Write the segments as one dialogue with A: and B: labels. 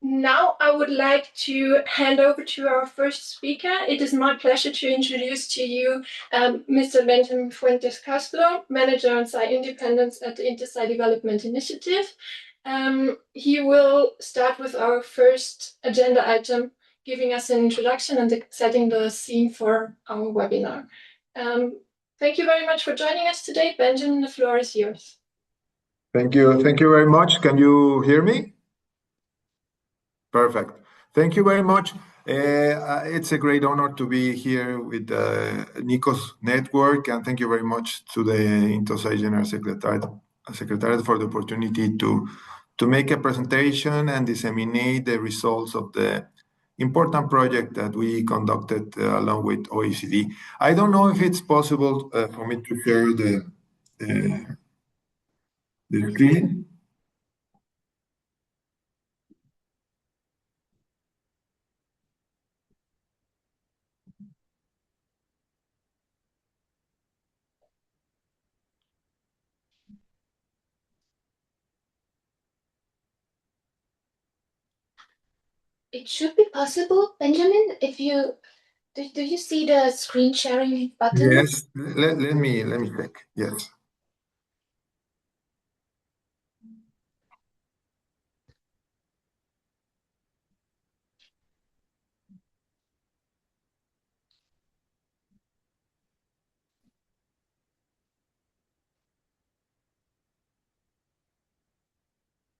A: Now I would like to hand over to our first speaker. It is my pleasure to introduce to you Mr. Benjamin Fuentes Castro, Manager on Site Independence at the Intersite Development Initiative. He will start with our first agenda item, giving us an introduction and setting the scene for our webinar. Thank you very much for joining us today. Benjamin, the floor is yours.
B: Thank you. Thank you very much. Can you hear me? Perfect. Thank you very much. It's a great honor to be here with Nico's network, and thank you very much to the Intersite General Secretariat for the opportunity to make a presentation and disseminate the results of the important project that we conducted along with OECD. I don't know if it's possible for me to share the screen.
A: It should be possible, Benjamin, if you do you see the screen sharing button?
B: Yes, let me check. Yes.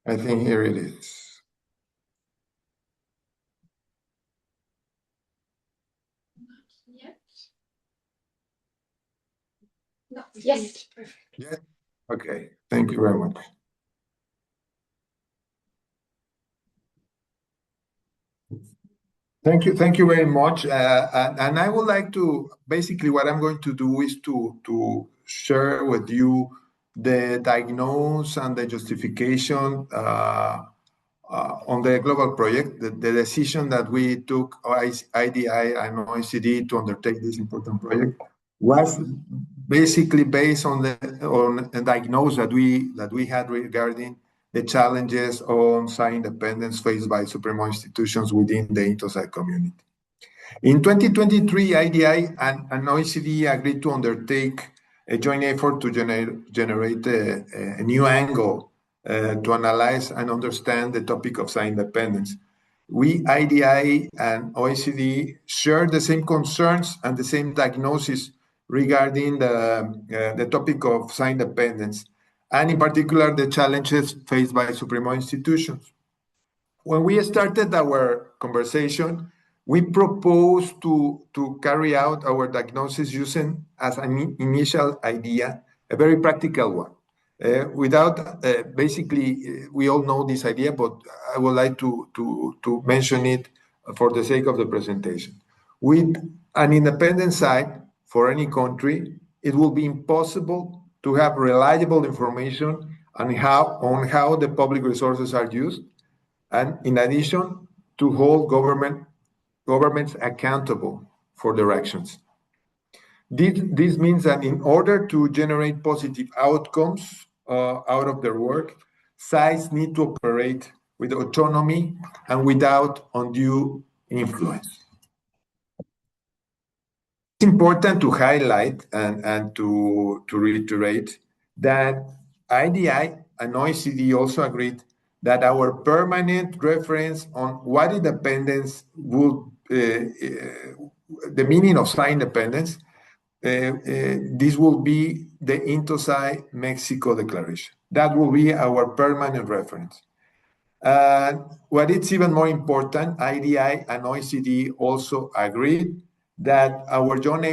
B: I think here it is.
A: Yes. No. Yes. Perfect.
B: Yeah. Okay. Thank you very much. Thank you very much. And I would like to, basically what I'm going to do is to share with you the diagnosis and the justification on the global project, the decision that we took, IDI and OECD, to undertake this important project was basically based on a diagnosis that we had regarding the challenges on site independence faced by supreme institutions within the Intersite community. In 2023, IDI and OECD agreed to undertake a joint effort to generate a new angle to analyze and understand the topic of site independence. We, IDI and OECD, share the same concerns and the same diagnosis regarding the topic of site independence, and in particular, the challenges faced by supreme institutions. When we started our conversation, we proposed to carry out our diagnosis using as an initial idea, a very practical one. Basically, we all know this idea, but I would like to mention it for the sake of the presentation. With an independent site for any country, it will be impossible to have reliable information on how the public resources are used, and in addition, to hold governments accountable for their actions. This means that in order to generate positive outcomes out of their work, sites need to operate with autonomy and without undue influence. It's important to highlight and to reiterate that IDI and OECD also agreed that our permanent reference on what independence would, the meaning of site independence, this will be the Intersite Mexico Declaration. That will be our permanent reference. What is even more important, IDI and OECD also agreed that our joint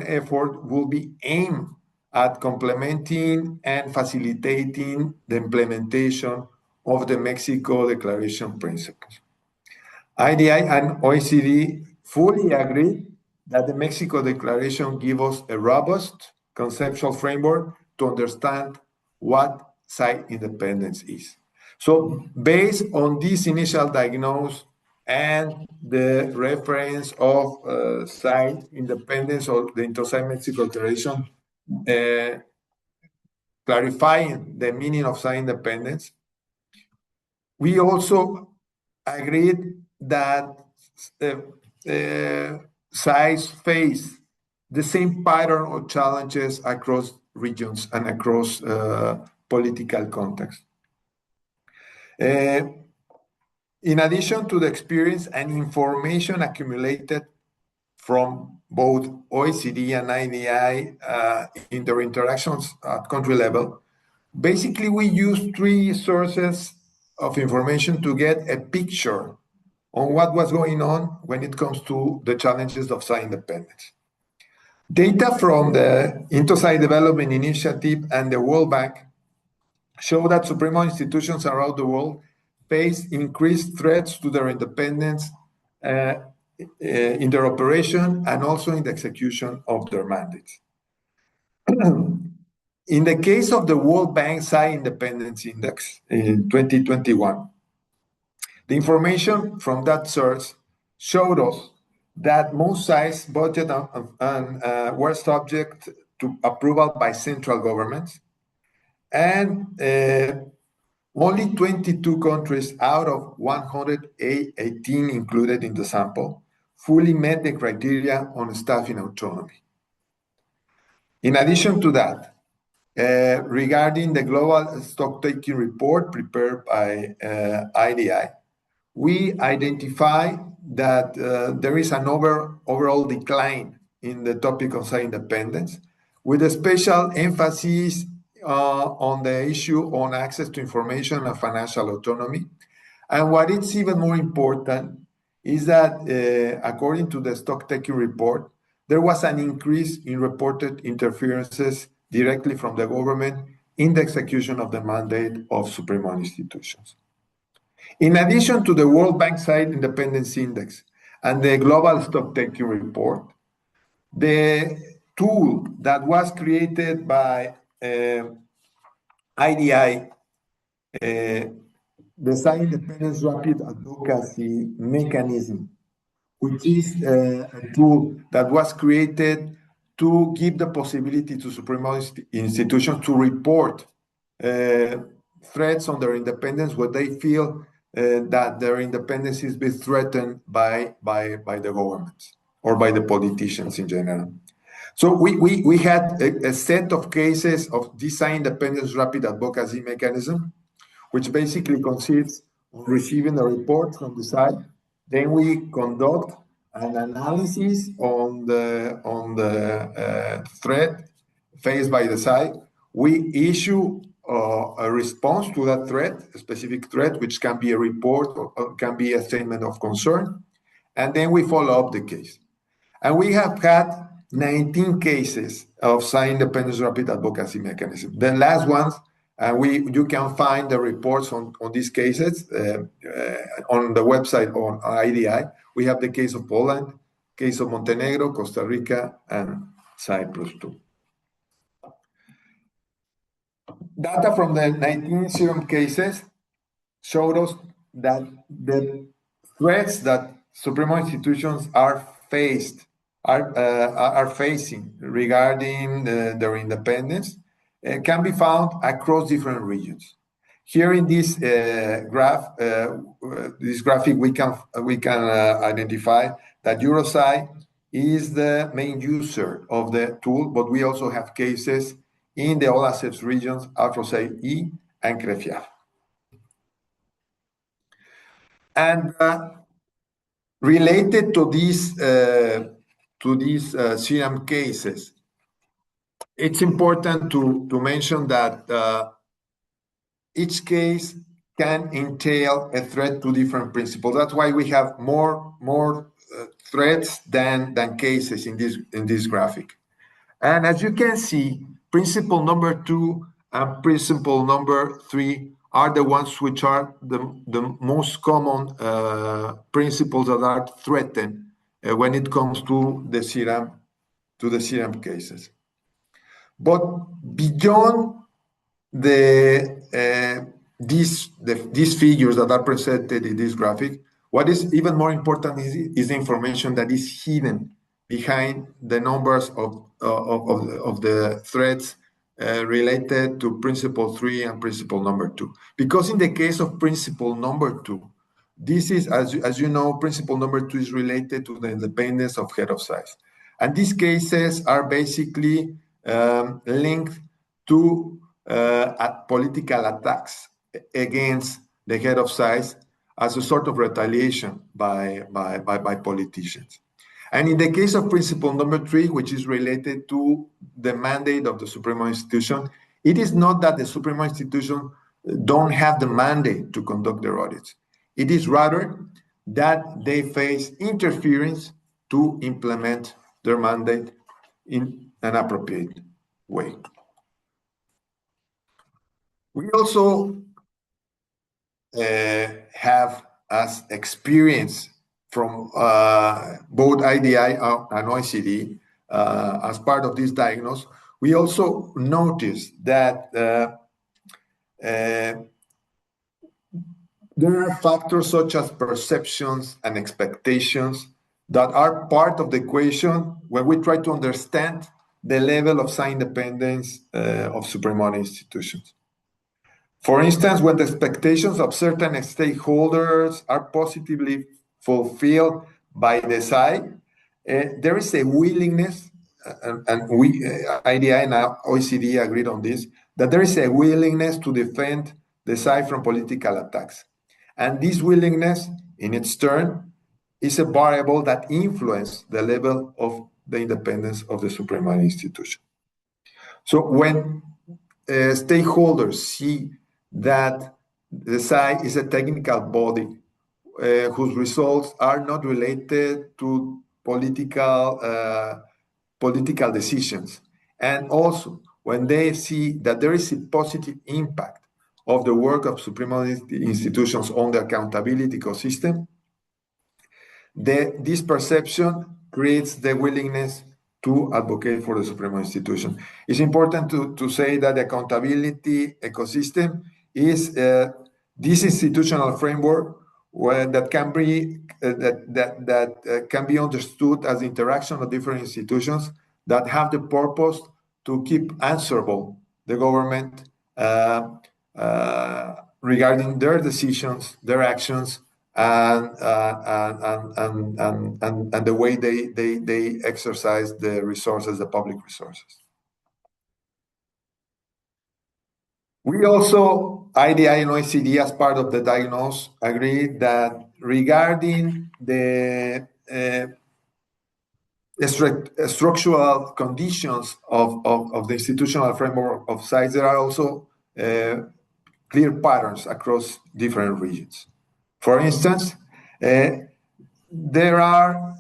B: effort will be aimed at complementing and facilitating the implementation of the Mexico Declaration principles. IDI and OECD fully agree that the Mexico Declaration gives us a robust conceptual framework to understand what site independence is. So based on this initial diagnosis and the reference of site independence or the Intersite Mexico Declaration, clarifying the meaning of site independence, we also agreed that sites face the same pattern of challenges across regions and across political context. In addition to the experience and information accumulated from both OECD and IDI in their interactions at country level, basically we use three sources of information to get a picture on what was going on when it comes to the challenges of site independence. Data from the Intosite Development Initiative and the World Bank show that Supremo institutions around the world face increased threats to their independence in their operation and also in the execution of their mandates. In the case of the World Bank Site Independence Index in 2021, the information from that source showed us that most sites budget and were subject to approval by central governments, and only 22 countries out of 118 included in the sample fully met the criteria on staffing autonomy. In addition to that, regarding the global stock-taking report prepared by IDI, we identify that there is an overall decline in the topic of site independence, with a special emphasis on the issue on access to information and financial autonomy. And what is even more important is that, according to the stock-taking report, there was an increase in reported interferences directly from the government in the execution of the mandate of Supremo institutions. In addition to the World Bank Site Independence Index and the Global Stock-Taking Report, the tool that was created by IDI, the Site Independence Rapid Advocacy Mechanism, which is a tool that was created to give the possibility to Supremo institutions to report threats on their independence when they feel that their independence is being threatened by the government or by the politicians in general. So we had a set of cases of this Site Independence Rapid Advocacy Mechanism, which basically consists of receiving a report from the site. Then we conduct an analysis on the threat faced by the site. We issue a response to that threat, a specific threat, which can be a report or can be a statement of concern, and then we follow up the case. And we have had 19 cases of Site Independence Rapid Advocacy Mechanism. The last ones, you can find the reports on these cases on the website on IDI. We have the case of Poland, case of Montenegro, Costa Rica, and Cyprus too. Data from the 19 serum cases showed us that the threats that Supremo institutions are facing regarding their independence can be found across different regions. Here in this graphic, we can identify that Eurosci is the main user of the tool, but we also have cases in the all assets regions, Afrosite E and CREFIAF. And related to these CRM cases, it's important to mention that each case can entail a threat to different principles. That's why we have more threats than cases in this graphic. And as you can see, principle number 2 and principle number 3 are the ones which are the most common principles that are threatened when it comes to the CRM cases. But beyond these figures that are presented in this graphic, what is even more important is the information that is hidden behind the numbers of the threats related to principle 3 and principle number 2. Because in the case of principle number 2, this is, as you know, principle number 2 is related to the independence of head of size. And these cases are basically linked to political attacks against the head of size as a sort of retaliation by politicians. And in the case of principle number 3, which is related to the mandate of the Supreme Institution, it is not that the Supreme Institution don't have the mandate to conduct their audits. It is rather that they face interference to implement their mandate in an appropriate way. We also have as experience from both IDI and OECD as part of this diagnosis, we also noticed that there are factors such as perceptions and expectations that are part of the equation when we try to understand the level of science independence of supreme money institutions. For instance, when the expectations of certain stakeholders are positively fulfilled by the SAI, there is a willingness, and we, IDI and OECD agreed on this, that there is a willingness to defend the SAI from political attacks. And this willingness, in its turn, is a variable that influences the level of the independence of the Supreme Money Institution. So when stakeholders see that the SAI is a technical body whose results are not related to political decisions, and also when they see that there is a positive impact of the work of supreme institutions on the accountability ecosystem, this perception creates the willingness to advocate for the supreme institution. It's important to say that the accountability ecosystem is this institutional framework that can be understood as the interaction of different institutions that have the purpose to keep answerable the government regarding their decisions, their actions, and the way they exercise the resources, the public resources. We also, IDI and OECD, as part of the diagnosis, agree that regarding the structural conditions of the institutional framework of size, there are also clear patterns across different regions. For instance, there are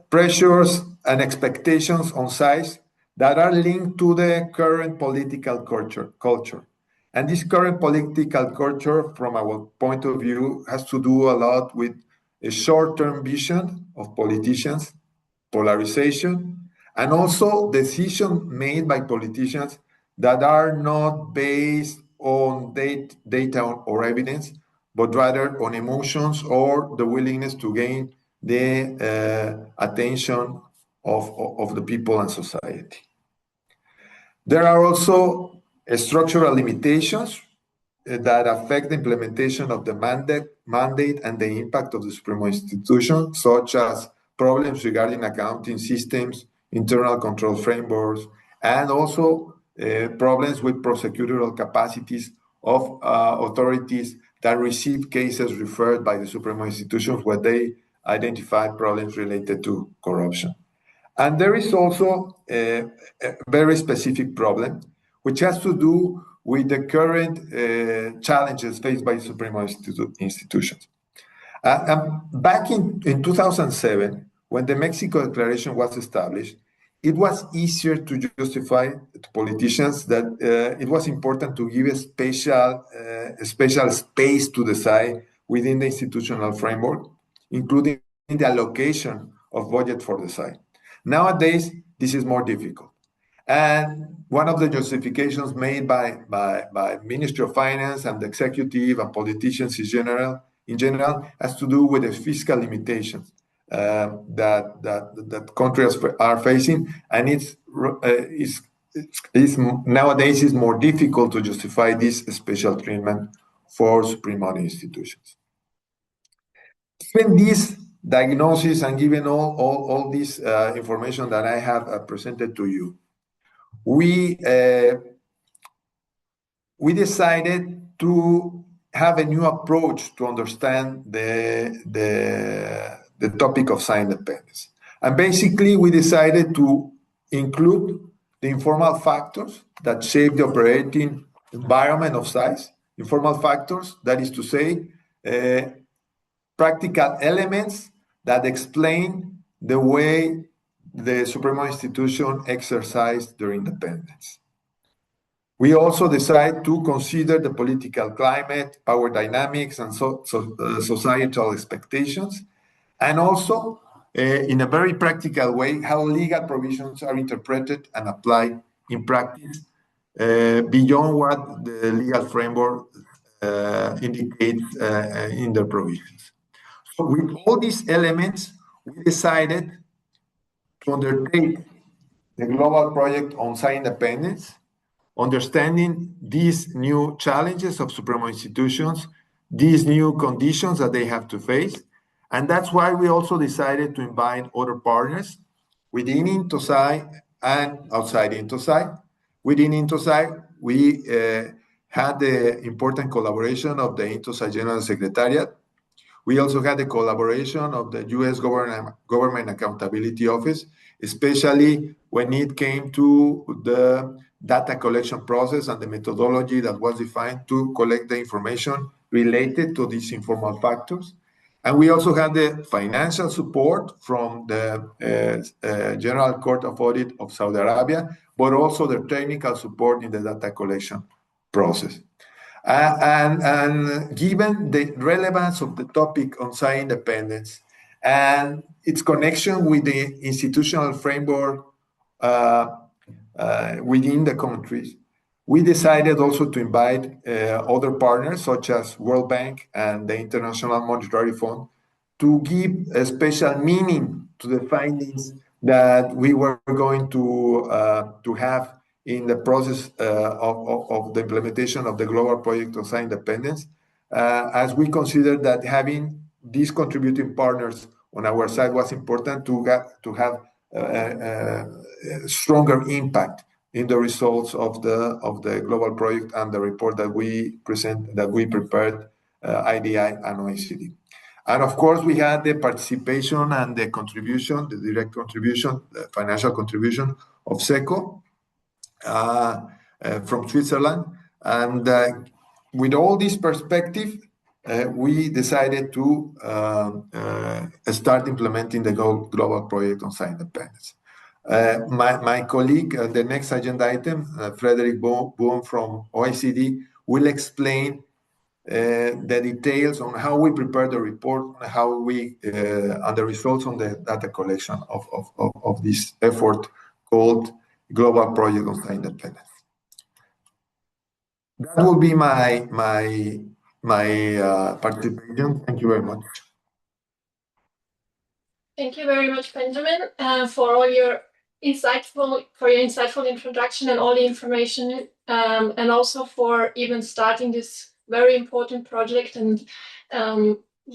B: pressures and expectations on size that are linked to the current political culture. And this current political culture, from our point of view, has to do a lot with a short-term vision of politicians, polarization, and also decisions made by politicians that are not based on data or evidence, but rather on emotions or the willingness to gain the attention of the people and society. There are also structural limitations that affect the implementation of the mandate and the impact of the Supreme Institution, such as problems regarding accounting systems, internal control frameworks, and also problems with prosecutorial capacities of authorities that receive cases referred by the Supreme Institutions where they identify problems related to corruption. And there is also a very specific problem, which has to do with the current challenges faced by Supreme institutions. Back in 2007, when the Mexico Declaration was established, it was easier to justify to politicians that it was important to give a special space to decide within the institutional framework, including the allocation of budget for the site. Nowadays, this is more difficult. And one of the justifications made by Ministry of Finance and the executive and politicians in general has to do with the fiscal limitations that countries are facing, and it's nowadays is more difficult to justify this special treatment for supreme money institutions. Given this diagnosis and given all this information that I have presented to you, we decided to have a new approach to understand the topic of science independence. And basically, we decided to include the informal factors that shape the operating environment of science, informal factors, that is to say, practical elements that explain the way the Supreme Institution exercised their independence. We also decide to consider the political climate, power dynamics, and societal expectations, and also, in a very practical way, how legal provisions are interpreted and applied in practice beyond what the legal framework indicates in the provisions. So with all these elements, we decided to undertake the global project on science independence, understanding these new challenges of supreme institutions, these new conditions that they have to face. And that's why we also decided to invite other partners within Intosai and outside Intosai. Within Intosai, we had the important collaboration of the Intosai General Secretariat. We also had the collaboration of the U.S. Government Accountability Office, especially when it came to the data collection process and the methodology that was defined to collect the information related to these informal factors. And we also had the financial support from the General Court of Audit of Saudi Arabia, but also the technical support in the data collection process. And given the relevance of the topic on science independence and its connection with the institutional framework within the countries, we decided also to invite other partners such as World Bank and the International Monetary Fund to give a special meaning to the findings that we were going to have in the process of the implementation of the global project on science independence, as we considered that having these contributing partners on our side was important to have a stronger impact in the results of the global project and the report that we prepared, IDI and OECD. And of course, we had the participation and the contribution, the direct contribution, the financial contribution of SECO from Switzerland. And with all this perspective, we decided to start implementing the global project on science independence. My colleague, the next agenda item, Frederick Boom from OECD, will explain the details on how we prepare the report, how we and the results on the data collection of this effort called Global Project on Science Independence. That will be my participation. Thank you very much.
A: Thank you very much, Benjamin, for your insightful introduction and all the information, and also for even starting this very important project and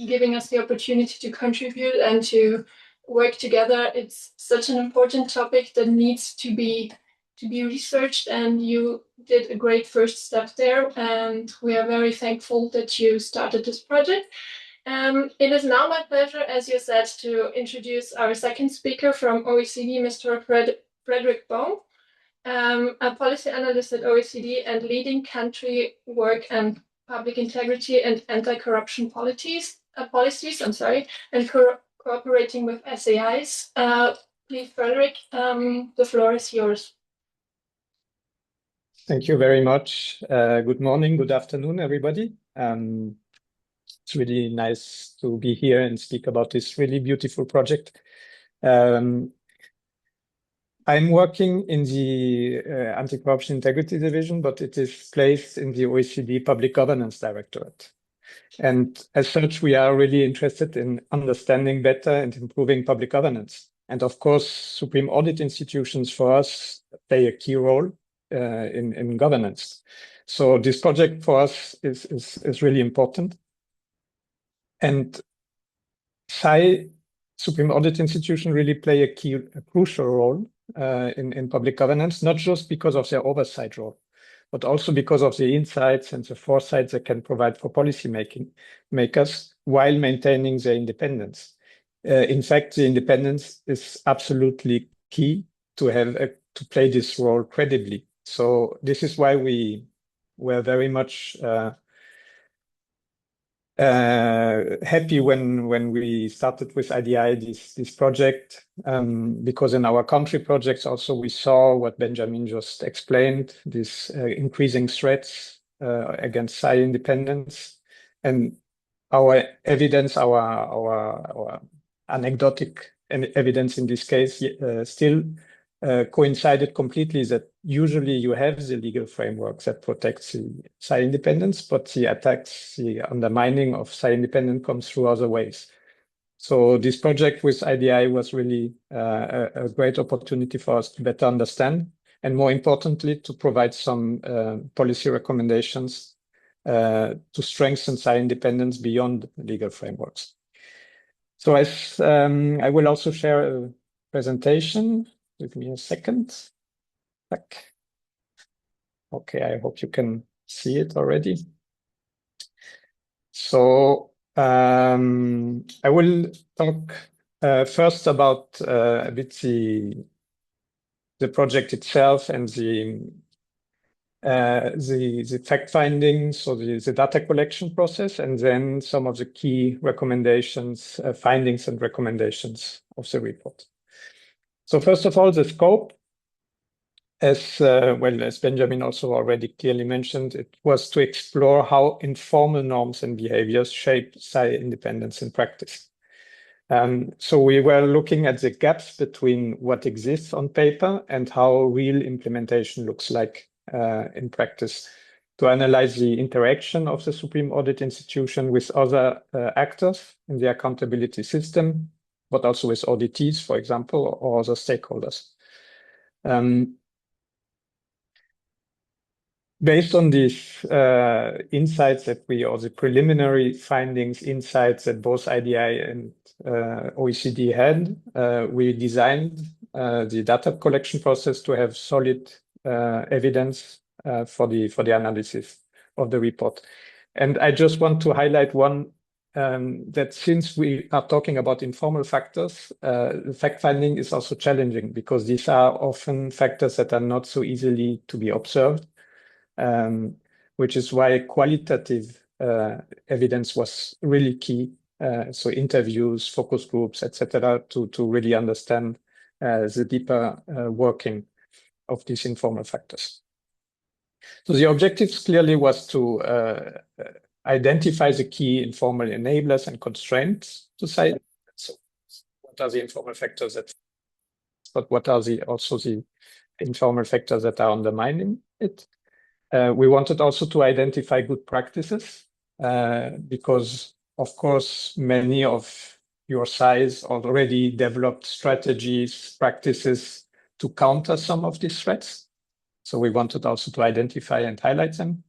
A: giving us the opportunity to contribute and to work together. It's such an important topic that needs to be researched, and you did a great first step there. And we are very thankful that you started this project. It is now my pleasure, as you said, to introduce our second speaker from OECD, Mr. Frederick Bohm, a policy analyst at OECD and leading country work and public integrity and anti-corruption policies, and cooperating with SAIs. Please, Frederick, the floor is yours.
C: Thank you very much. Good morning, good afternoon, everybody. It's really nice to be here and speak about this really beautiful project. I'm working in the Anti-Corruption Integrity Division, but it is placed in the OECD Public Governance Directorate. And as such, we are really interested in understanding better and improving public governance. And of course, Supreme Audit institutions for us play a key role in governance. So this project for us is really important. And Supreme Audit Institution really play a crucial role in public governance, not just because of their oversight role, but also because of the insights and the foresight they can provide for policy makers while maintaining their independence. In fact, the independence is absolutely key to play this role credibly. So this is why we were very much happy when we started with IDI this project, because in our country projects also we saw what Benjamin just explained, this increasing threats against SAI independence, and our evidence, our anecdotic evidence in this case still coincided completely that usually you have the legal framework that protects the SAI independence, but the attacks, the undermining of SAI independence comes through other ways. So this project with IDI was really a great opportunity for us to better understand, and more importantly, to provide some policy recommendations to strengthen SAI independence beyond legal frameworks. So as I will also share a presentation. Give me a second. Okay, I hope you can see it already. So I will talk first about a bit the project itself and the fact finding, so the data collection process, and then some of the key recommendations, findings and recommendations of the report. So first of all, the scope, as Benjamin also already clearly mentioned, it was to explore how informal norms and behaviors shape SAI independence in practice. So we were looking at the gaps between what exists on paper and how real implementation looks like in practice, to analyze the interaction of the Supreme Audit Institution with other actors in the accountability system, but also with auditees, for example, or other stakeholders. Based on these insights or the preliminary findings, insights that both IDI and OECD had, we designed the data collection process to have solid evidence for the analysis of the report. And I just want to highlight one, that since we are talking about informal factors, the fact finding is also challenging because these are often factors that are not so easily to be observed. Which is why qualitative evidence was really key. So interviews, focus groups, etc., to really understand the deeper working of these informal factors. So the objectives clearly was to identify the key informal enablers and constraints to SAI. So what are the informal factors but what are also the informal factors that are undermining it? We wanted also to identify good practices because, of course, many of your SAIs already developed strategies, practices to counter some of these threats. So we wanted also to identify and highlight them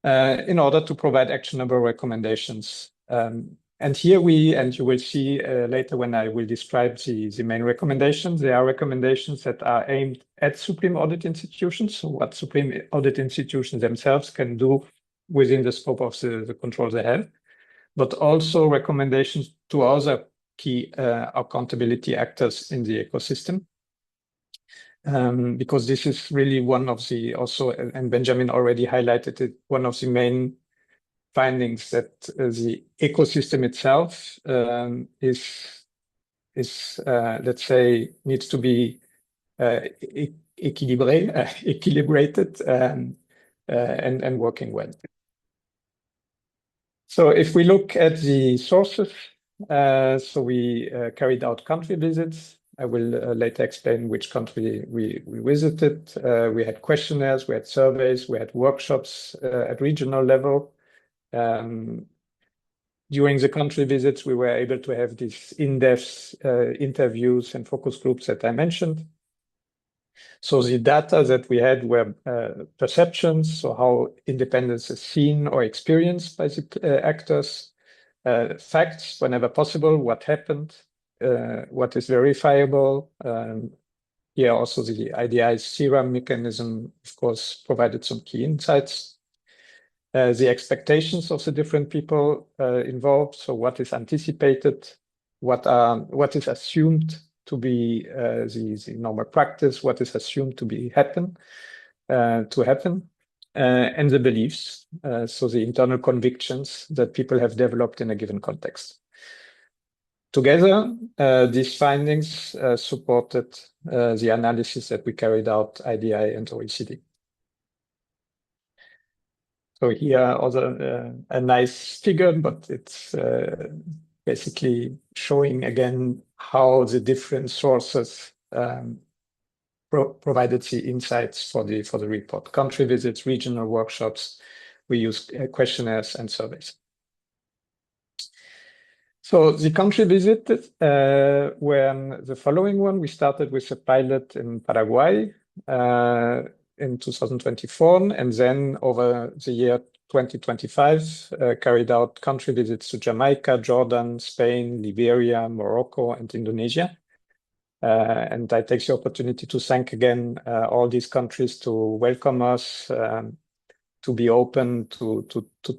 C: in order to provide actionable recommendations. And here and you will see later when I will describe the main recommendations, there are recommendations that are aimed at Supreme Audit Institutions, so what Supreme Audit Institutions themselves can do within the scope of the control they have, but also recommendations to other key accountability actors in the ecosystem. Because this is really one of the also, and Benjamin already highlighted it, one of the main findings that the ecosystem itself is let's say needs to be equilibrated and working well. So if we look at the sources, so we carried out country visits. I will later explain which country we visited. We had questionnaires, we had surveys, we had workshops at regional level. During the country visits, we were able to have these in-depth interviews and focus groups that I mentioned. So the data that we had were perceptions, so how independence is seen or experienced by the actors, facts whenever possible, what happened, what is verifiable. Here also the IDI's CRAM mechanism, of course, provided some key insights. The expectations of the different people involved, so what is anticipated, what is assumed to be the normal practice, what is assumed to happen, and the beliefs, so the internal convictions that people have developed in a given context. Together, these findings supported the analysis that we carried out, IDI and OECD. So here also a nice figure, but it's basically showing again how the different sources provided the insights for the report. Country visits, regional workshops, we use questionnaires and surveys. So the country visit were the following one. We started with a pilot in Paraguay in 2024, and then over the year 2025, carried out country visits to Jamaica, Jordan, Spain, Liberia, Morocco, and Indonesia. And I take the opportunity to thank again all these countries to welcome us, to be open to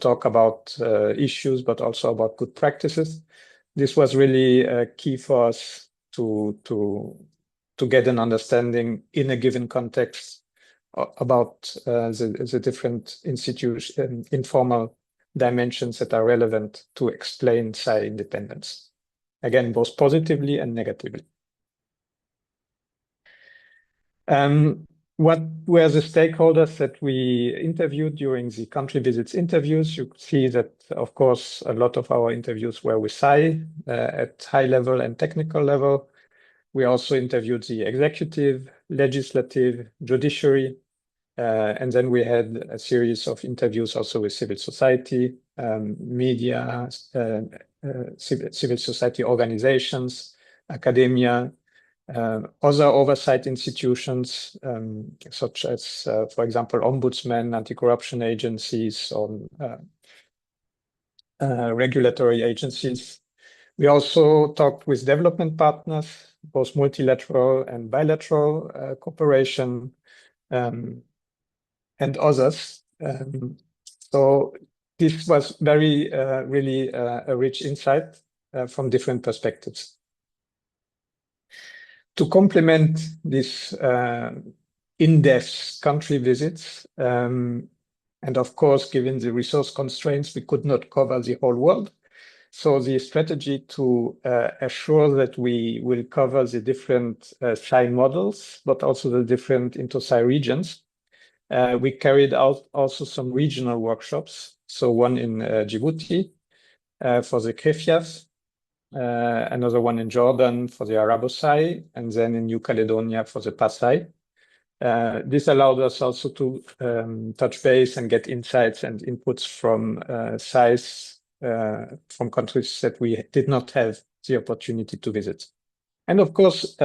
C: talk about issues, but also about good practices. This was really key for us to get an understanding in a given context about the different informal dimensions that are relevant to explain SAI independence. Again, both positively and negatively. What were the stakeholders that we interviewed during the country visits interviews? You see that, of course, a lot of our interviews were with SAI at high level and technical level. We also interviewed the executive, legislative, judiciary, and then we had a series of interviews also with civil society, media, civil society organizations, academia, other oversight institutions, such as, for example, ombudsmen, anti-corruption agencies, or regulatory agencies. We also talked with development partners, both multilateral and bilateral cooperation, and others. So this was very, really a rich insight from different perspectives. To complement these in-depth country visits, and of course, given the resource constraints, we could not cover the whole world. So the strategy to assure that we will cover the different SAI models, but also the different inter-SAI regions, we carried out also some regional workshops. So one in Djibouti for the Kefias, another one in Jordan for the Arabo-SAI, and then in New Caledonia for the PASAI. This allowed us also to touch base and get insights and inputs from SAIs from countries that we did not have the opportunity to visit. And of course,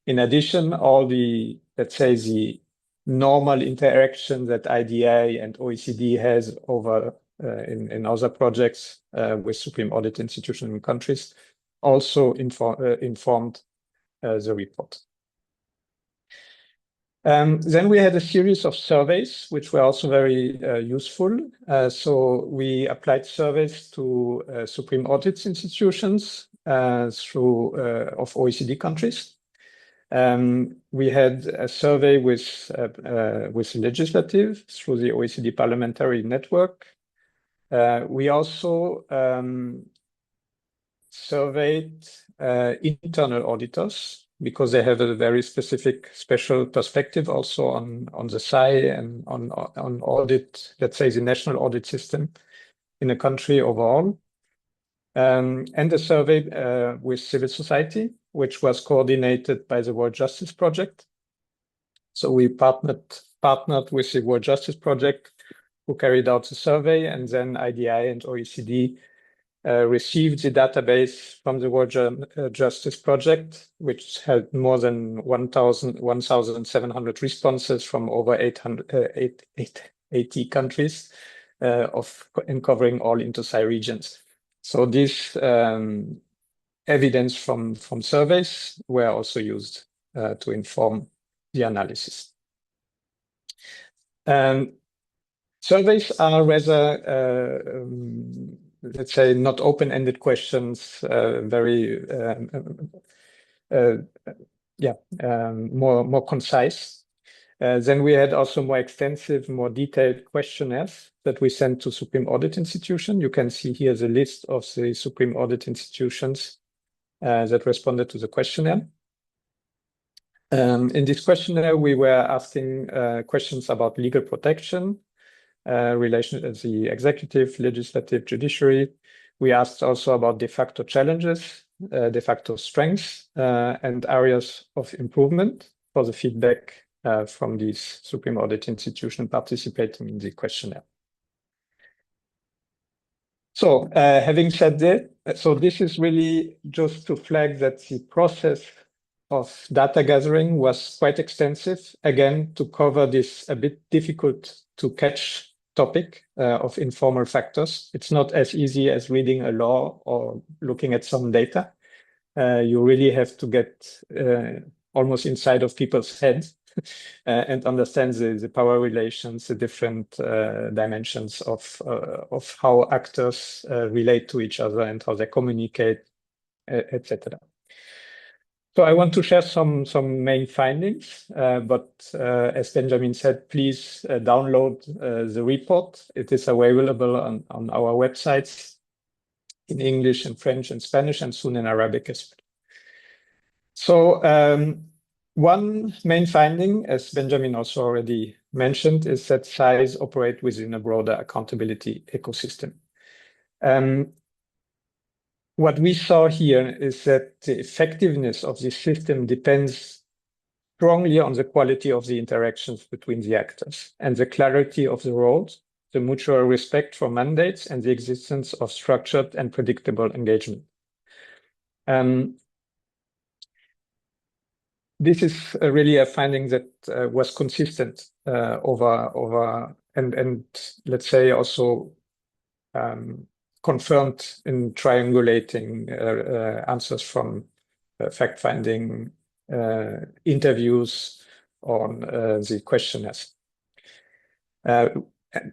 C: in addition, all the, let's say, the normal interaction that IDI and OECD has over in other projects with Supreme Audit Institutions in countries also informed the report. Then we had a series of surveys, which were also very useful. So we applied surveys to Supreme Audit Institutions through of OECD countries. We had a survey with legislative through the OECD Parliamentary Network. We also surveyed internal auditors because they have a very specific special perspective also on the SAI and on audit, let's say the national audit system in a country overall. And a survey with civil society, which was coordinated by the World Justice Project. So we partnered with the World Justice Project, who carried out the survey, and then IDI and OECD received the database from the World Justice Project, which had more than 1,700 responses from over 80 countries in covering all inter-SAI regions. So these evidence from surveys were also used to inform the analysis. Surveys are rather, let's say, not open-ended questions, more concise. Then we had also more extensive, more detailed questionnaires that we sent to Supreme Audit Institution. You can see here the list of the Supreme Audit institutions that responded to the questionnaire. In this questionnaire, we were asking questions about legal protection, relation to the executive, legislative, judiciary. We asked also about de facto challenges, de facto strengths, and areas of improvement for the feedback from these Supreme Audit institution participating in the questionnaire. So having said that, so this is really just to flag that the process of data gathering was quite extensive, again, to cover this a bit difficult to catch topic of informal factors. It's not as easy as reading a law or looking at some data. You really have to get almost inside of people's heads and understand the power relations, the different dimensions of how actors relate to each other and how they communicate, etc. So I want to share some main findings, but as Benjamin said, please download the report. It is available on our websites in English and French and Spanish and soon in Arabic as well. So one main finding, as Benjamin also already mentioned, is that SAIs operate within a broader accountability ecosystem. What we saw here is that the effectiveness of the system depends strongly on the quality of the interactions between the actors and the clarity of the roles, the mutual respect for mandates, and the existence of structured and predictable engagement. This is really a finding that was consistent over and let's say also confirmed in triangulating answers from fact-finding interviews on the questionnaires.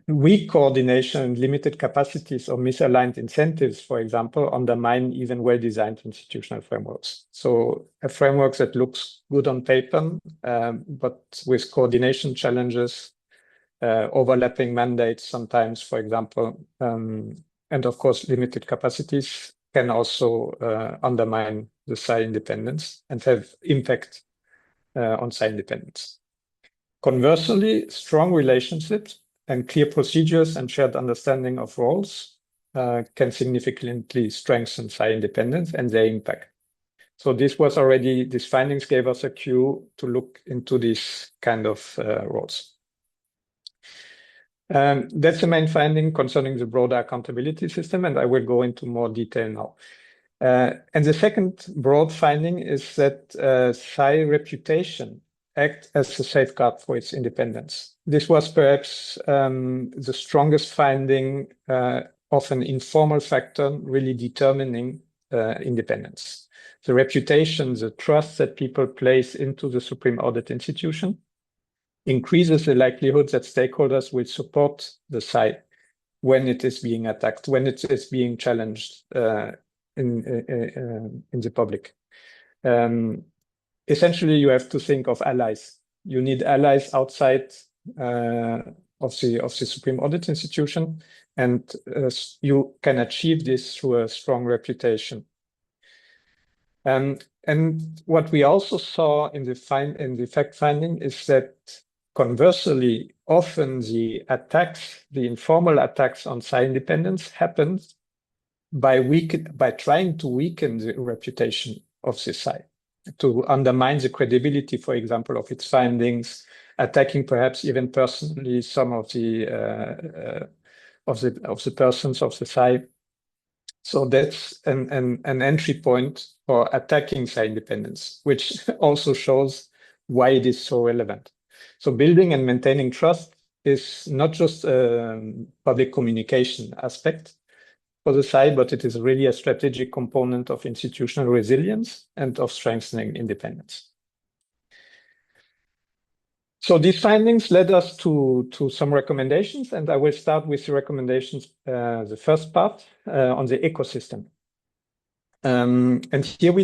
C: Weak coordination, limited capacities, or misaligned incentives, for example, undermine even well-designed institutional frameworks. So a framework that looks good on paper, but with coordination challenges, overlapping mandates sometimes, for example, and of course, limited capacities can also undermine the SAI independence and have impact on SAI independence. Conversely, strong relationships and clear procedures and shared understanding of roles can significantly strengthen SAI independence and their impact. So these findings gave us a cue to look into these kind of roles. That's the main finding concerning the broader accountability system, and I will go into more detail now. And the second broad finding is that SAI reputation acts as a safeguard for its independence. This was perhaps the strongest finding of an informal factor really determining independence. The reputation, the trust that people place into the Supreme Audit Institution increases the likelihood that stakeholders will support the SAI when it is being attacked, when it is being challenged in the public. Essentially, you have to think of allies. You need allies outside of the Supreme Audit Institution, and you can achieve this through a strong reputation. And what we also saw in the fact finding is that conversely, often the informal attacks on SAI independence happen by trying to weaken the reputation of the SAI, to undermine the credibility, for example, of its findings, attacking perhaps even personally some of the persons of the SAI. So that's an entry point for attacking SAI independence, which also shows why it is so relevant. So building and maintaining trust is not just a public communication aspect, for the SAI, but it is really a strategic component of institutional resilience and of strengthening independence. So these findings led us to some recommendations, and I will start with the recommendations, the first part on the ecosystem. And here we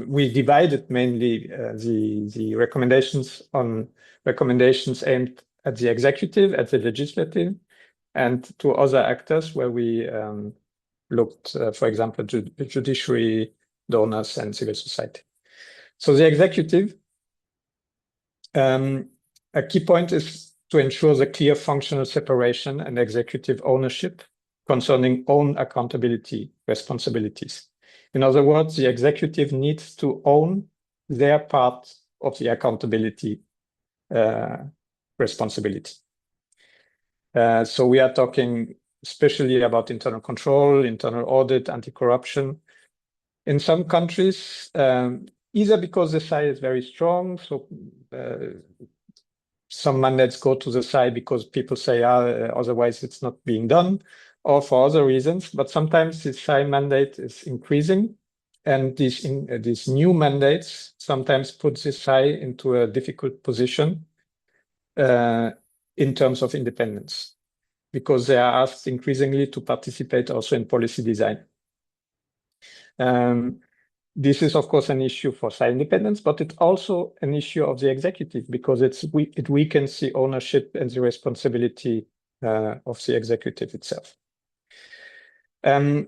C: we divided mainly the recommendations on recommendations aimed at the executive, at the legislative, and to other actors where we looked, for example, judiciary, donors, and civil society. So the executive, a key point is to ensure the clear functional separation and executive ownership concerning own accountability responsibilities. In other words, the executive needs to own their part of the accountability responsibility. So we are talking especially about internal control, internal audit, anti-corruption. In some countries, either because the SAI is very strong, so some mandates go to the SAI because people say, otherwise it's not being done, or for other reasons. But sometimes the SAI mandate is increasing, and these new mandates sometimes put the SAI into a difficult position in terms of independence, because they are asked increasingly to participate also in policy design. This is, of course, an issue for SAI independence, but it's also an issue of the executive, because it weakens the ownership and the responsibility of the executive itself. A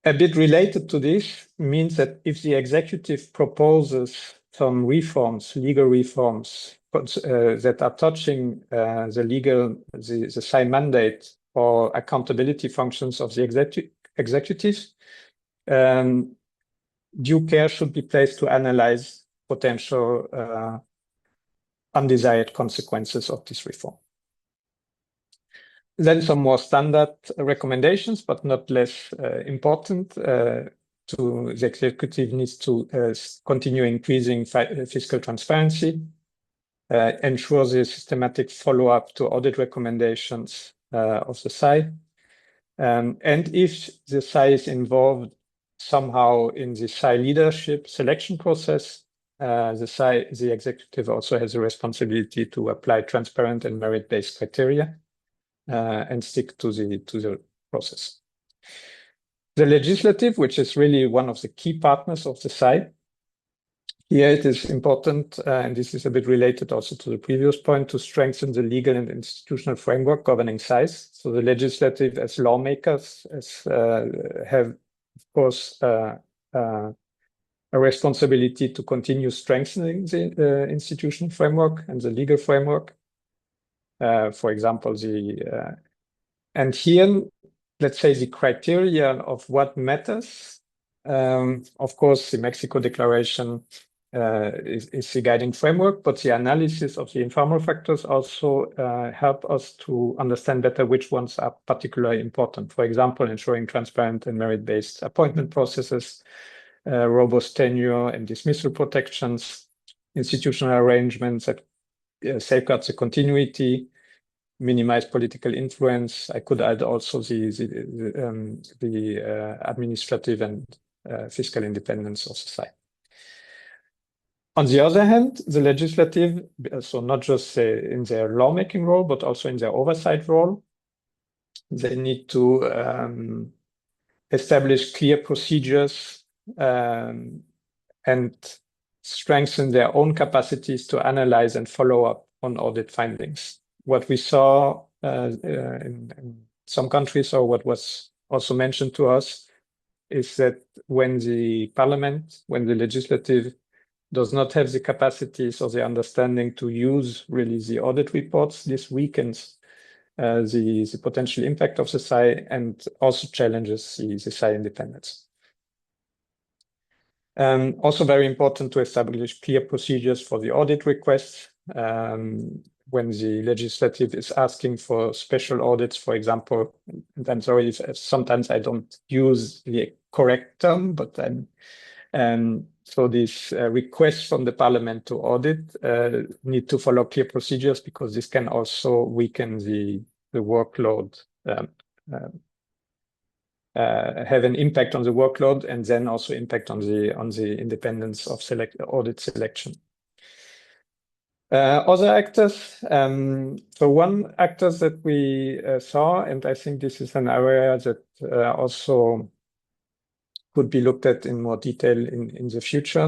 C: bit related to this means that if the executive proposes some reforms, legal reforms, that are touching the SAI mandate or accountability functions of the executive, due care should be placed to analyze potential undesired consequences of this reform. Then some more standard recommendations, but not less important. The executive needs to continue increasing fiscal transparency, ensure the systematic follow-up to audit recommendations of the SAI. And if the SAI is involved somehow in the SAI leadership selection process, the executive also has a responsibility to apply transparent and merit-based criteria and stick to the process. The legislative, which is really one of the key partners of the SAI, here it is important, and this is a bit related also to the previous point, to strengthen the legal and institutional framework governing SAIs. So the legislative, as lawmakers, have, of course, a responsibility to continue strengthening the institutional framework and the legal framework. For example, and here, let's say the criteria of what matters. Of course, the Mexico Declaration is the guiding framework, but the analysis of the informal factors also help us to understand better which ones are particularly important. For example, ensuring transparent and merit-based appointment processes, robust tenure and dismissal protections, institutional arrangements that safeguard the continuity, minimize political influence. I could add also the administrative and fiscal independence of society. On the other hand, the legislative, so not just in their lawmaking role, but also in their oversight role, they need to establish clear procedures and strengthen their own capacities to analyze and follow up on audit findings. What we saw in some countries, or what was also mentioned to us, is that when the parliament, when the legislative does not have the capacities or the understanding to use really the audit reports, this weakens the potential impact of the SAI and also challenges the SAI independence. Also very important to establish clear procedures for the audit requests. When the legislative is asking for special audits, for example, and I'm sorry if sometimes I don't use the correct term, but then So these requests from the parliament to audit need to follow clear procedures, because this can also weaken the workload, have an impact on the workload, and then also impact on the independence of audit selection. Other actors. So one actors that we saw, and I think this is an area that also could be looked at in more detail in the future,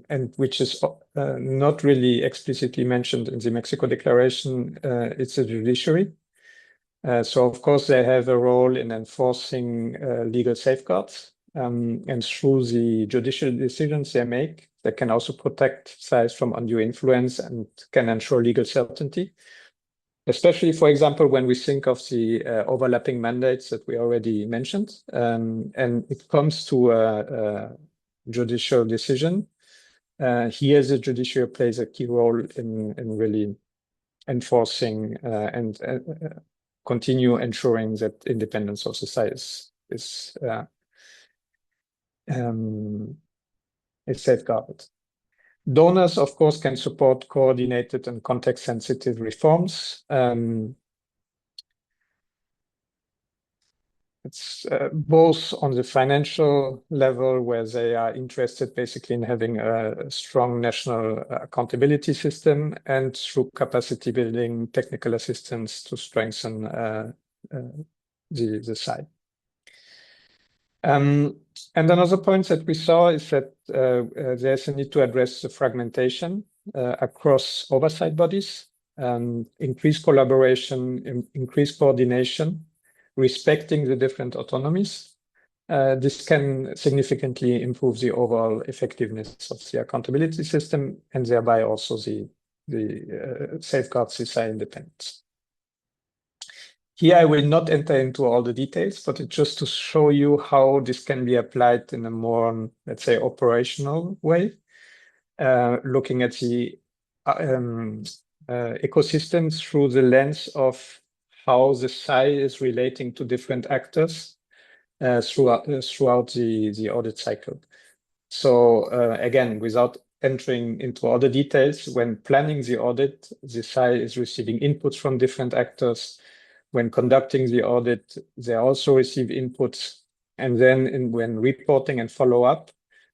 C: and which is not really explicitly mentioned in the Mexico Declaration. It's the judiciary. So of course they have a role in enforcing legal safeguards, and through the judicial decisions they make, they can also protect sites from undue influence and can ensure legal certainty. Especially, for example, when we think of the overlapping mandates that we already mentioned, and it comes to a judicial decision. Here, the judiciary plays a key role in really enforcing and continue ensuring that independence of the site is safeguarded. Donors, of course, can support coordinated and context-sensitive reforms. It's both on the financial level, where they are interested basically in having a strong national accountability system, and through capacity building, technical assistance to strengthen the site. And another point that we saw is that there's a need to address the fragmentation across oversight bodies, increase collaboration, increase coordination, respecting the different autonomies. This can significantly improve the overall effectiveness of the accountability system, and thereby also the safeguards the site independence. Here, I will not enter into all the details, but it's just to show you how this can be applied in a more, let's say, operational way, looking at the ecosystem through the lens of how the SAI is relating to different actors throughout the audit cycle. So again, without entering into all the details, when planning the audit, the SAI is receiving inputs from different actors. When conducting the audit, they also receive inputs. And then when reporting and follow up,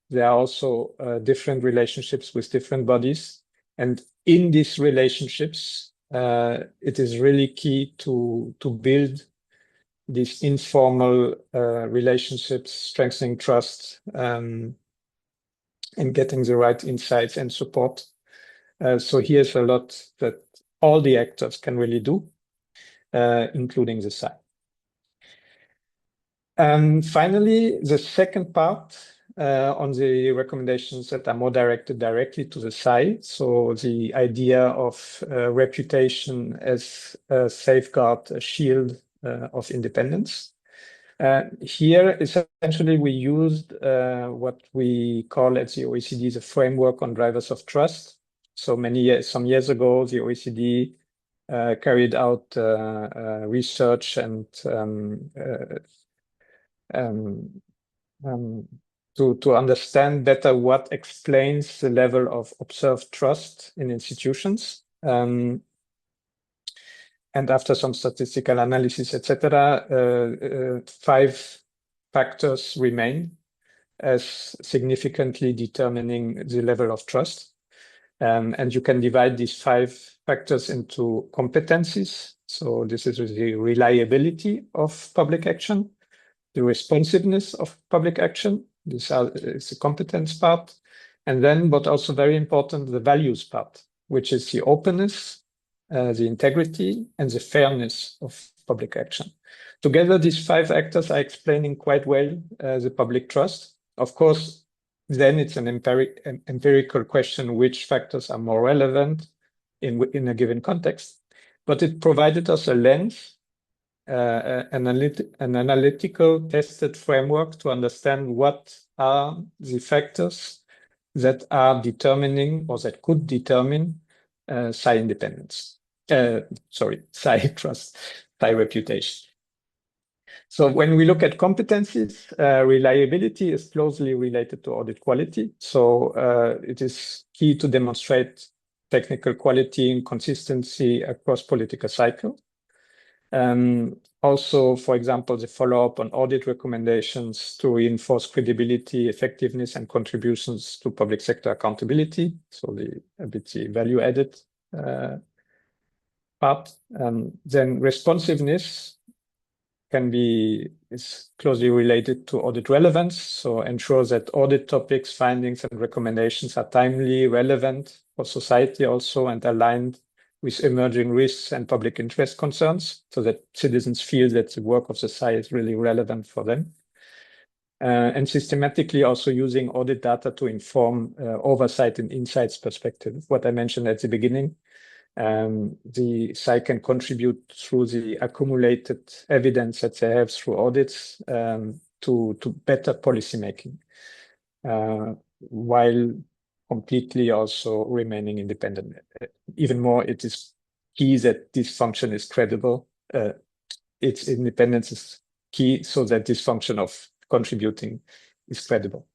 C: there are also different relationships with different bodies. And in these relationships, it is really key to build these informal relationships, strengthening trust, and getting the right insights and support. So here's a lot that all the actors can really do, including the SAI. And finally, the second part on the recommendations that are more directed directly to the SAI. So the idea of reputation as a safeguard, a shield of independence. Here, essentially, we used what we call at the OECD the framework on drivers of trust. So some years ago, the OECD carried out research and to understand better what explains the level of observed trust in institutions. And after some statistical analysis, etc., 5 factors remain as significantly determining the level of trust. And you can divide these 5 factors into competencies. So this is the reliability of public action, the responsiveness of public action. This is the competence part. And then, but also very important, the values part, which is the openness, the integrity, and the fairness of public action. Together, these 5 actors are explaining quite well the public trust. Of course, then it's an empirical question which factors are more relevant in a given context. But it provided us a lens, an analytical tested framework to understand what are the factors that are determining or that could determine SAI independence. SAI trust, SAI reputation. So when we look at competencies, reliability is closely related to audit quality. So it is key to demonstrate technical quality and consistency across political cycle. Also, for example, the follow-up on audit recommendations to reinforce credibility, effectiveness, and contributions to public sector accountability. So a bit the value added part. Then responsiveness is closely related to audit relevance. So ensure that audit topics, findings, and recommendations are timely, relevant for society also, and aligned with emerging risks and public interest concerns, so that citizens feel that the work of the SAI is really relevant for them. And systematically also using audit data to inform oversight and insights perspective. What I mentioned at the beginning, the SAI can contribute through the accumulated evidence that they have through audits to better policymaking, while completely also remaining independent. Even more, it is key that this function is credible. Its independence is key so that this function of contributing is credible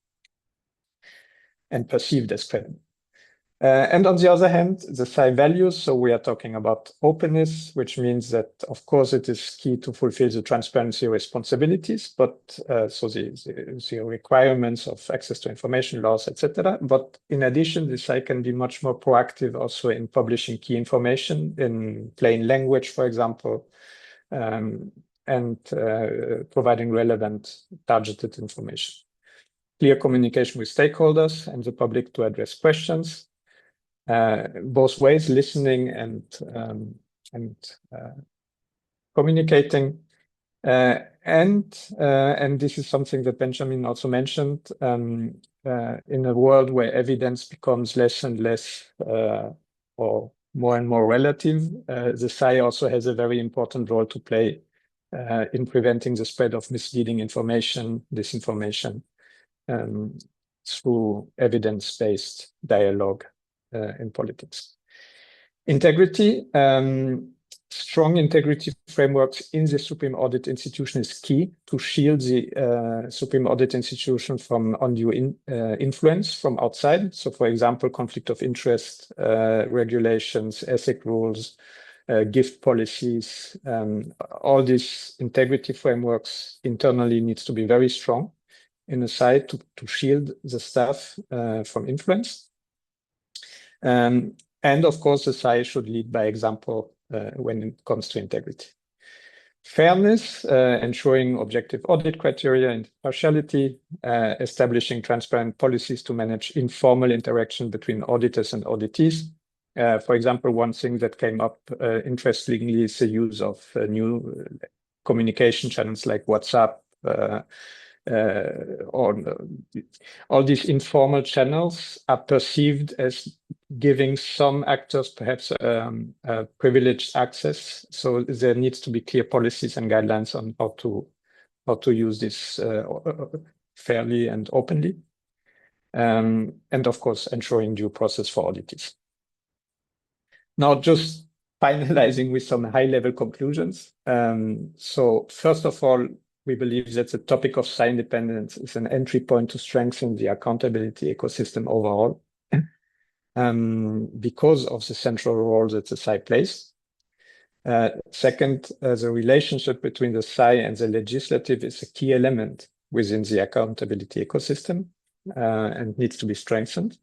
C: and perceived as credible. And on the other hand, the SAI values, so we are talking about openness, which means that, of course, it is key to fulfill the transparency responsibilities, but so the requirements of access to information laws, etc. But in addition, the SAI can be much more proactive also in publishing key information in plain language, for example, and providing relevant targeted information. Clear communication with stakeholders and the public to address questions. Both ways, listening and communicating, and this is something that Benjamin also mentioned. In a world where evidence becomes less and less, or more and more relative, the SAI also has a very important role to play in preventing the spread of misleading information, disinformation, through evidence-based dialogue in politics. Integrity, strong integrity frameworks in the Supreme Audit Institution is key to shield the Supreme Audit Institution from undue influence from outside. So, for example, conflict of interest regulations, ethic rules, gift policies, all these integrity frameworks internally needs to be very strong in a SAI to shield the staff from influence. And of course, the SAI should lead by example when it comes to integrity. Fairness, ensuring objective audit criteria and impartiality, establishing transparent policies to manage informal interaction between auditors and auditees. For example, one thing that came up interestingly is the use of new communication channels like WhatsApp, all these informal channels are perceived as giving some actors perhaps privileged access. So there needs to be clear policies and guidelines on how to use this fairly and openly. And of course, ensuring due process for auditees. Now, just finalizing with some high-level conclusions. So first of all, we believe that the topic of SAI independence is an entry point to strengthen the accountability ecosystem overall, because of the central role that the SAI plays. Second, the relationship between the SAI and the legislative is a key element within the accountability ecosystem and needs to be strengthened.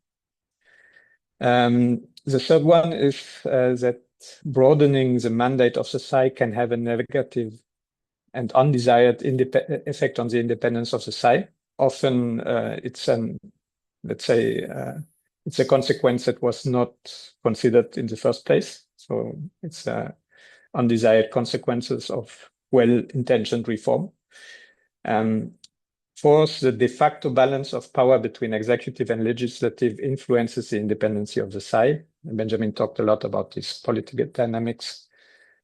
C: The third one is that broadening the mandate of the SAI can have a negative and undesired effect on the independence of the SAI. Often it's let's say, it's a consequence that was not considered in the first place. So it's undesired consequences of well-intentioned reform. Fourth, the de facto balance of power between executive and legislative influences the independence of the SAI. Benjamin talked a lot about this political dynamics.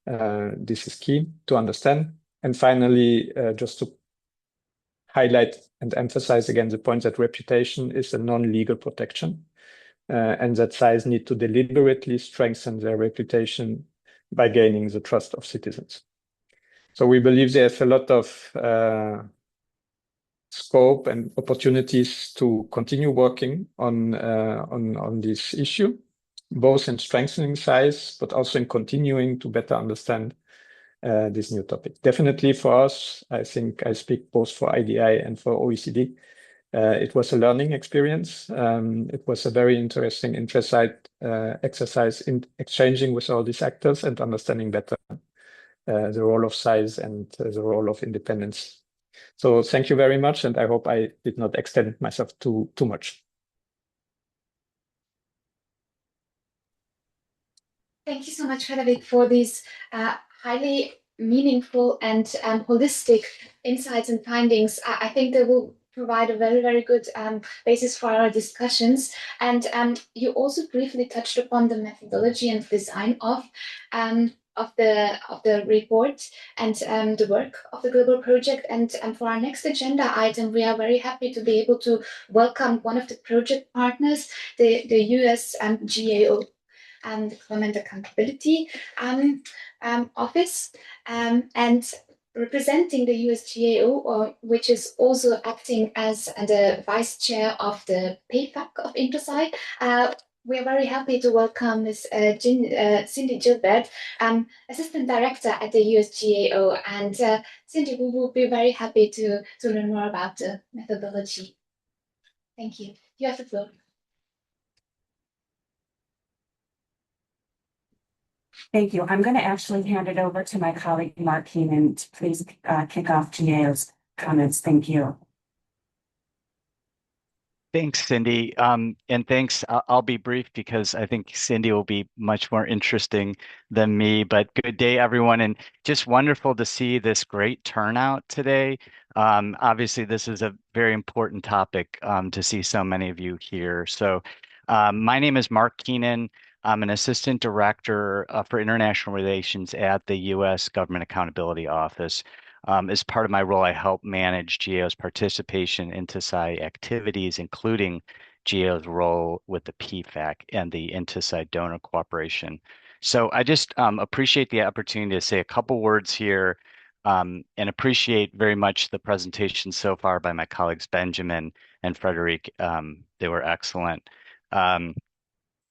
C: This is key to understand. And finally, just to highlight and emphasize again the point that reputation is a non-legal protection, and that SAIs need to deliberately strengthen their reputation by gaining the trust of citizens. So we believe there's a lot of scope and opportunities to continue working on this issue, both in strengthening size, but also in continuing to better understand this new topic. Definitely for us, I think I speak both for IDI and for OECD. It was a learning experience. It was a very interesting exercise in exchanging with all these actors and understanding better the role of size and the role of independence. So thank you very much, and I hope I did not extend myself too much.
D: Thank you so much, Frederick, for these highly meaningful and holistic insights and findings. I think they will provide a very, very good basis for our discussions. And you also briefly touched upon the methodology and design of the report and the work of the global project. And for our next agenda item, we are very happy to be able to welcome one of the project partners, the US GAO and Climate Accountability Office, and representing the USGAO, which is also acting as the vice chair of the PFAC of Intosci. We are very happy to welcome Ms. Cindy Gilbert, Assistant Director at the USGAO. And Cindy, we will be very happy to learn more about the methodology. Thank you. You have the floor.
E: Thank you. I'm going to actually hand it over to my colleague, Mark Keenan, to please kick off GAO's comments. Thank you.
F: Thanks, Cindy. And thanks. I'll be brief because I think Cindy will be much more interesting than me. But good day, everyone. And just wonderful to see this great turnout today. Obviously, this is a very important topic to see so many of you here. So my name is Mark Keenan. I'm an assistant director for international relations at the U.S. Government Accountability Office. As part of my role, I help manage GAO's participation in INTOSAI activities, including GAO's role with the PFAC and the INTOSAI donor cooperation. So I just appreciate the opportunity to say a couple words here and appreciate very much the presentation so far by my colleagues Benjamin and Frederick. They were excellent.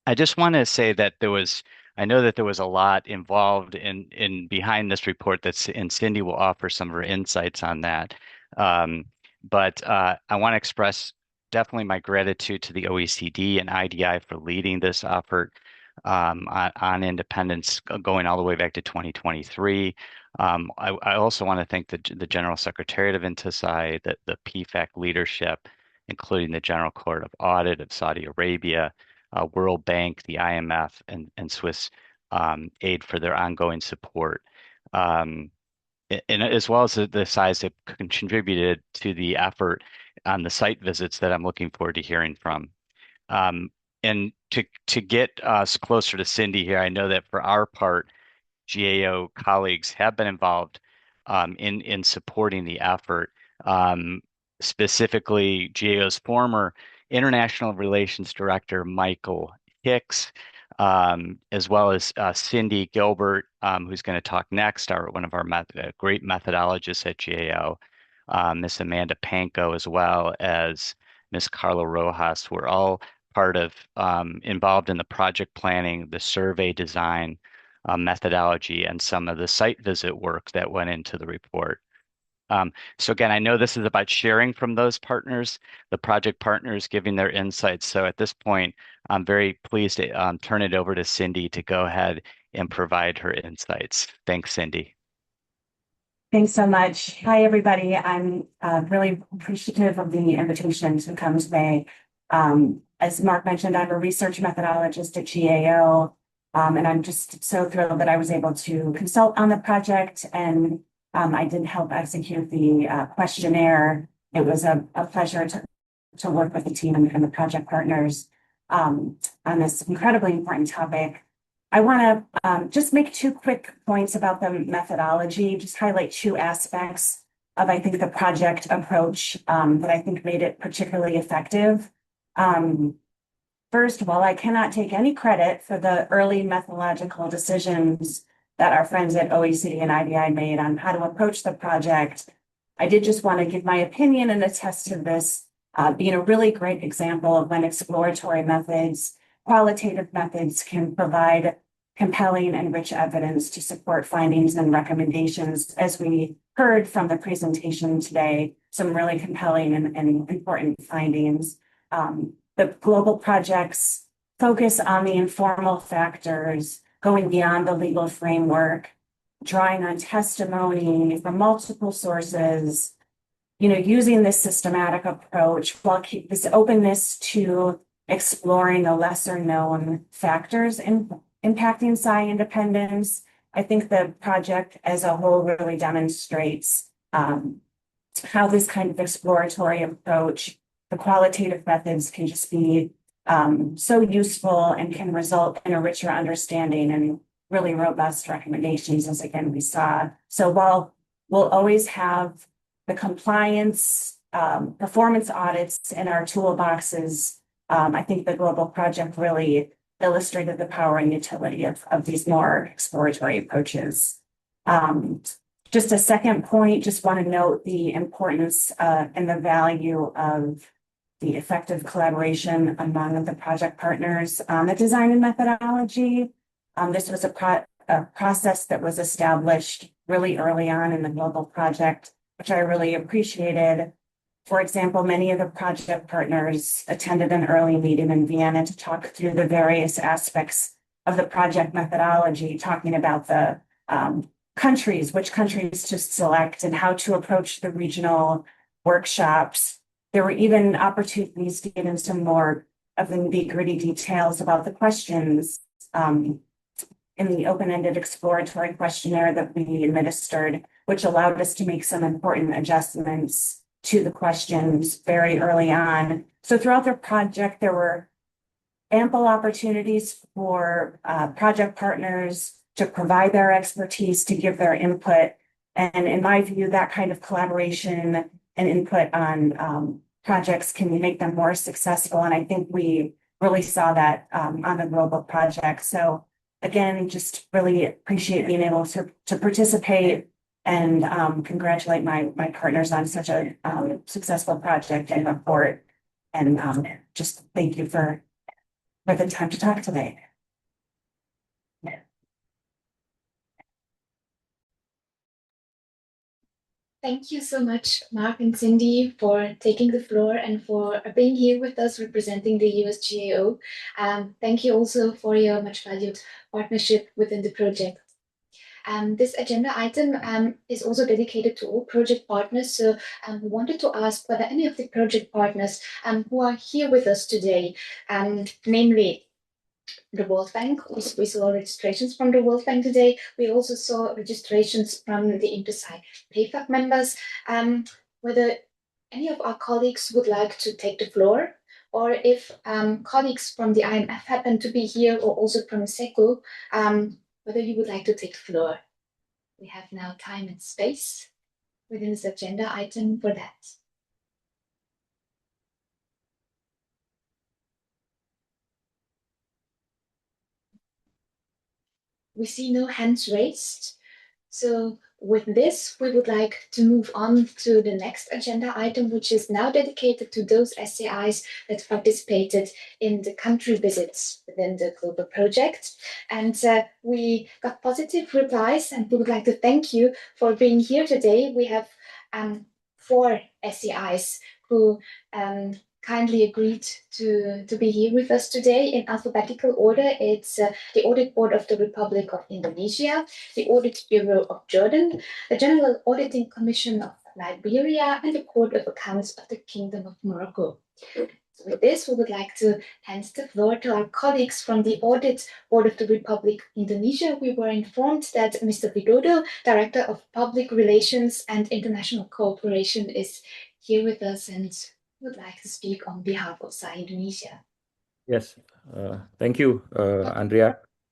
F: I just want to say that I know that there was a lot involved in behind this report and Cindy will offer some of her insights on that. But I want to express definitely my gratitude to the OECD and IDI for leading this effort on independence going all the way back to 2023. I also want to thank the General Secretariat of INTOSAI, the PFAC leadership, including the General Court of Audit of Saudi Arabia, World Bank, the IMF, and Swiss aid for their ongoing support, and as well as the size that contributed to the effort on the site visits that I'm looking forward to hearing from. And to get us closer to Cindy here, I know that for our part, GAO colleagues have been involved in supporting the effort. Specifically, GAO's former International Relations Director, Michael Hicks, as well as Cindy Gilbert, who's going to talk next, one of our great methodologists at GAO, Miss Amanda Panko, as well as Miss Carla Rojas, were all part of involved in the project planning, the survey design, methodology, and some of the site visit work that went into the report. So again, I know this is about sharing from those partners, the project partners giving their insights. So at this point, I'm very pleased to turn it over to Cindy to go ahead and provide her insights. Thanks, Cindy.
E: Thanks so much. Hi, everybody. I'm really appreciative of the invitation to come today. As Mark mentioned, I'm a research methodologist at GAO, and I'm just so thrilled that I was able to consult on the project, and I did help execute the questionnaire. It was a pleasure to work with the team and the project partners on this incredibly important topic. I want to just make 2 quick points about the methodology, just highlight 2 aspects of, I think, the project approach that I think made it particularly effective. First, while I cannot take any credit for the early methodological decisions that our friends at OECD and IDI made on how to approach the project. I did just want to give my opinion and attest to this being a really great example of when exploratory methods, qualitative methods can provide compelling and rich evidence to support findings and recommendations. As we heard from the presentation today, some really compelling and important findings. The global projects focus on the informal factors, going beyond the legal framework, drawing on testimony from multiple sources, using this systematic approach while keep this openness to exploring the lesser known factors impacting Psi independence. I think the project as a whole really demonstrates how this kind of exploratory approach, the qualitative methods can just be so useful and can result in a richer understanding and really robust recommendations, as again we saw. So while we'll always have the compliance performance audits in our toolboxes, I think the global project really illustrated the power and utility of these more exploratory approaches. Just a second point, just want to note the importance and the value of the effective collaboration among the project partners on the design and methodology. This was a process that was established really early on in the global project, which I really appreciated. For example, many of the project partners attended an early meeting in Vienna to talk through the various aspects of the project methodology, talking about the countries, which countries to select and how to approach the regional workshops. There were even opportunities to get into some more of the nitty-gritty details about the questions in the open-ended exploratory questionnaire that we administered, which allowed us to make some important adjustments to the questions very early on. So throughout the project, there were ample opportunities for project partners to provide their expertise, to give their input. And in my view, that kind of collaboration and input on projects can make them more successful. And I think we really saw that on the global project. So again, just really appreciate being able to participate and congratulate my partners on such a successful project and report. And just thank you for the time to talk today.
D: Thank you so much, Mark and Cindy, for taking the floor and for being here with us representing the USGAO. Thank you also for your much valued partnership within the project. This agenda item is also dedicated to all project partners. So we wanted to ask whether any of the project partners who are here with us today, namely the World Bank. We saw registrations from the World Bank today. We also saw registrations from the InterSci PayFac members. Whether any of our colleagues would like to take the floor, or if colleagues from the IMF happen to be here, or also from SECO, whether you would like to take the floor. We have now time and space within this agenda item for that. We see no hands raised. So with this, we would like to move on to the next agenda item, which is now dedicated to those SAIs that participated in the country visits within the global project. And we got positive replies, and we would like to thank you for being here today. We have 4 SAIs who kindly agreed to be here with us today in alphabetical order. It's the Audit Board of the Republic of Indonesia, the Audit Bureau of Jordan, the General Auditing Commission of Liberia, and the Court of Accounts of the Kingdom of Morocco. With this, we would like to hand the floor to our colleagues from the Audit Board of the Republic of Indonesia. We were informed that Mr. Widodo, Director of Public Relations and International Cooperation, is here with us and would like to speak on behalf of Psi Indonesia.
G: Yes, thank you, Andrea.